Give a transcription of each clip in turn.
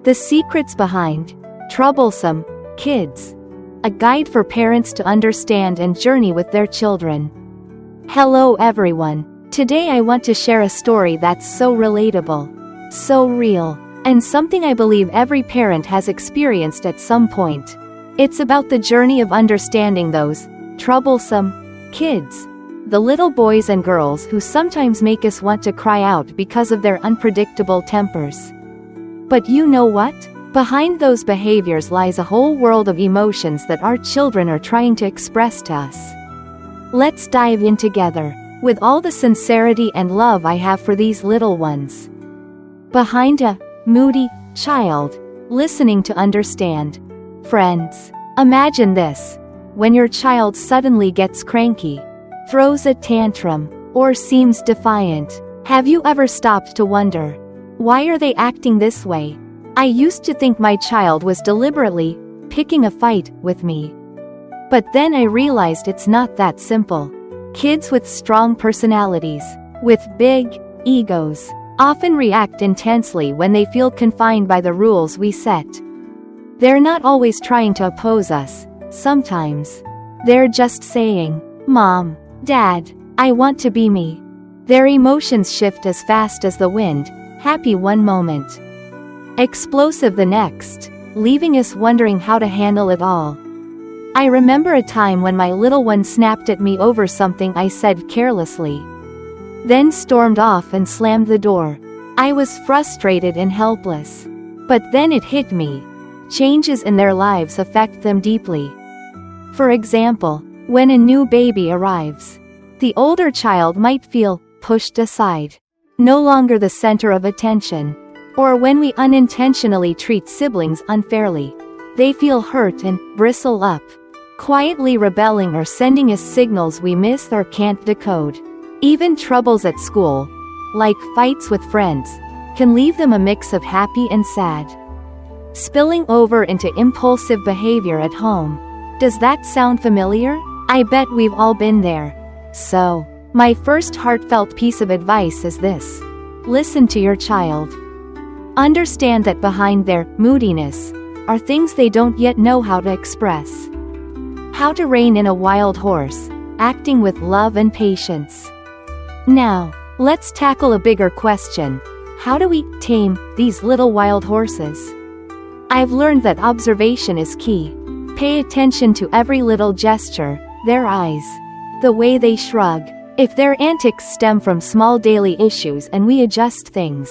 The secrets behind Troublesome Kids. A guide for parents to understand and journey with their children. Hello everyone. Today I want to share a story that's so relatable, so real, and something I believe every parent has experienced at some point. It's about the journey of understanding those troublesome kids. The little boys and girls who sometimes make us want to cry out because of their unpredictable tempers. But you know what? Behind those behaviors lies a whole world of emotions that our children are trying to express to us. Let's dive in together, with all the sincerity and love I have for these little ones. Behind a moody child, listening to understand. Friends, imagine this. When your child suddenly gets cranky, throws a tantrum, or seems defiant, have you ever stopped to wonder, why are they acting this way? I used to think my child was deliberately picking a fight with me. But then I realized it's not that simple. Kids with strong personalities, with big egos, often react intensely when they feel confined by the rules we set. They're not always trying to oppose us. Sometimes they're just saying, "Mom, Dad, I want to be me." Their emotions shift as fast as the wind, happy one moment, explosive the next, leaving us wondering how to handle it all. I remember a time when my little one snapped at me over something I said carelessly, then stormed off and slammed the door. I was frustrated and helpless. But then it hit me. Changes in their lives affect them deeply. For example, when a new baby arrives, the older child might feel pushed aside, no longer the center of attention. Or when we unintentionally treat siblings unfairly, they feel hurt and bristle up, quietly rebelling or sending us signals we miss or can't decode. Even troubles at school, like fights with friends, can leave them a mix of happy and sad, spilling over into impulsive behavior at home. Does that sound familiar? I bet we've all been there. So, my first heartfelt piece of advice is this: listen to your child. Understand that behind their moodiness are things they don't yet know how to express. How to rein in a wild horse, acting with love and patience. Now, let's tackle a bigger question. How do we tame these little wild horses? I've learned that observation is key. Pay attention to every little gesture, their eyes, the way they shrug. If their antics stem from small daily issues and we adjust things,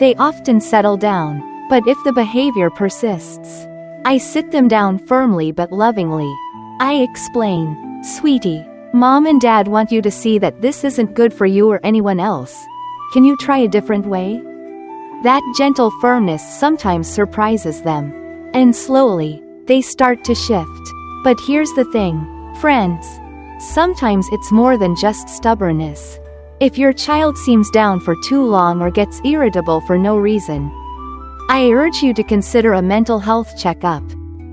they often settle down. But if the behavior persists, I sit them down firmly but lovingly. I explain, "Sweetie, Mom and Dad want you to see that this isn't good for you or anyone else. Can you try a different way?" That gentle firmness sometimes surprises them. And slowly, they start to shift. But here's the thing, friends. Sometimes it's more than just stubbornness. If your child seems down for too long or gets irritable for no reason, I urge you to consider a mental health checkup.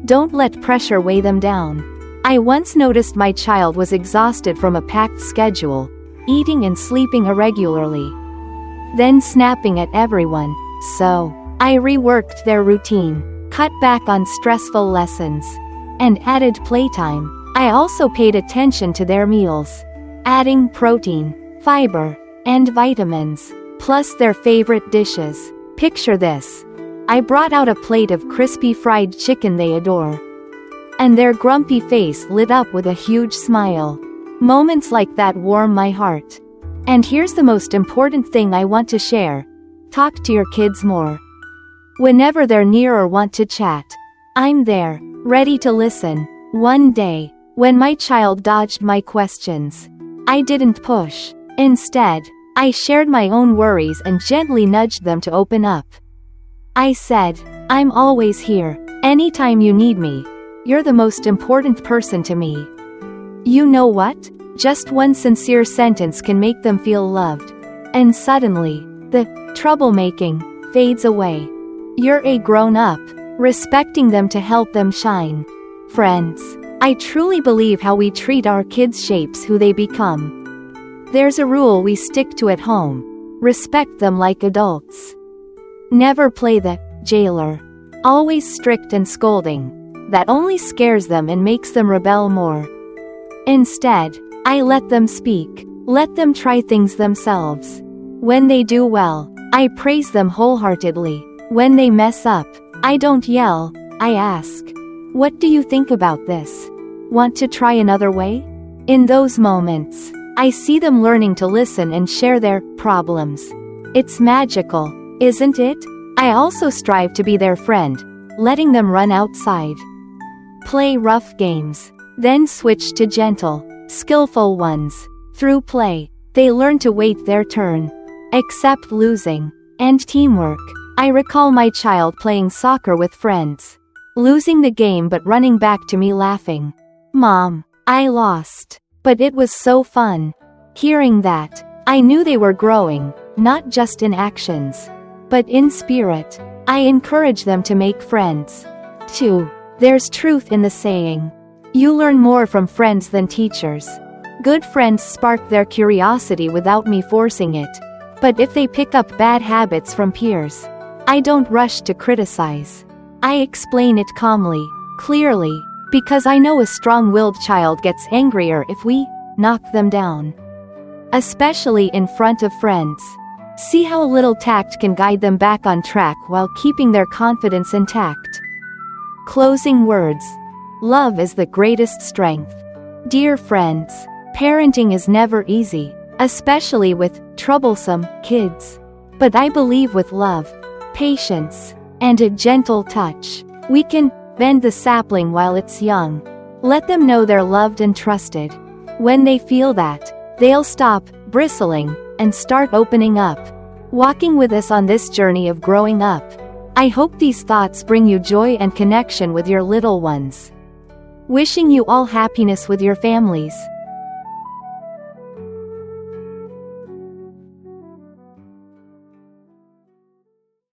Don't let pressure weigh them down. I once noticed my child was exhausted from a packed schedule, eating and sleeping irregularly, then snapping at everyone. So, I reworked their routine, cut back on stressful lessons, and added playtime. I also paid attention to their meals, adding protein, fiber, and vitamins, plus their favorite dishes. Picture this. I brought out a plate of crispy fried chicken they adore, and their grumpy face lit up with a huge smile. Moments like that warm my heart. And here's the most important thing I want to share. Talk to your kids more. Whenever they're near or want to chat, I'm there, ready to listen. One day, when my child dodged my questions, I didn't push. Instead, I shared my own worries and gently nudged them to open up. I said, "I'm always here. Anytime you need me. You're the most important person to me." You know what? Just one sincere sentence can make them feel loved. And suddenly, the troublemaking fades away. You're a grown-up, respecting them to help them shine. Friends, I truly believe how we treat our kids shapes who they become. There's a rule we stick to at home: respect them like adults. Never play the jailer. Always strict and scolding. That only scares them and makes them rebel more. Instead, I let them speak. Let them try things themselves. When they do well, I praise them wholeheartedly. When they mess up, I don't yell, I ask, "What do you think about this? Want to try another way?" In those moments, I see them learning to listen and share their problems. It's magical, isn't it? I also strive to be their friend, letting them run outside, play rough games, then switch to gentle, skillful ones. Through play, they learn to wait their turn, accept losing, and teamwork. I recall my child playing soccer with friends, losing the game but running back to me laughing, "Mom, I lost. But it was so fun." Hearing that, I knew they were growing, not just in actions, but in spirit. I encourage them to make friends. 2. There's truth in the saying, "You learn more from friends than teachers." Good friends spark their curiosity without me forcing it. But if they pick up bad habits from peers, I don't rush to criticize. I explain it calmly, clearly, because I know a strong-willed child gets angrier if we knock them down. Especially in front of friends. See how a little tact can guide them back on track while keeping their confidence intact. Closing words. Love is the greatest strength. Dear friends, parenting is never easy, especially with troublesome kids. But I believe with love, patience, and a gentle touch, we can bend the sapling while it's young. Let them know they're loved and trusted. When they feel that, they'll stop bristling and start opening up, walking with us on this journey of growing up. I hope these thoughts bring you joy and connection with your little ones. Wishing you all happiness with your families.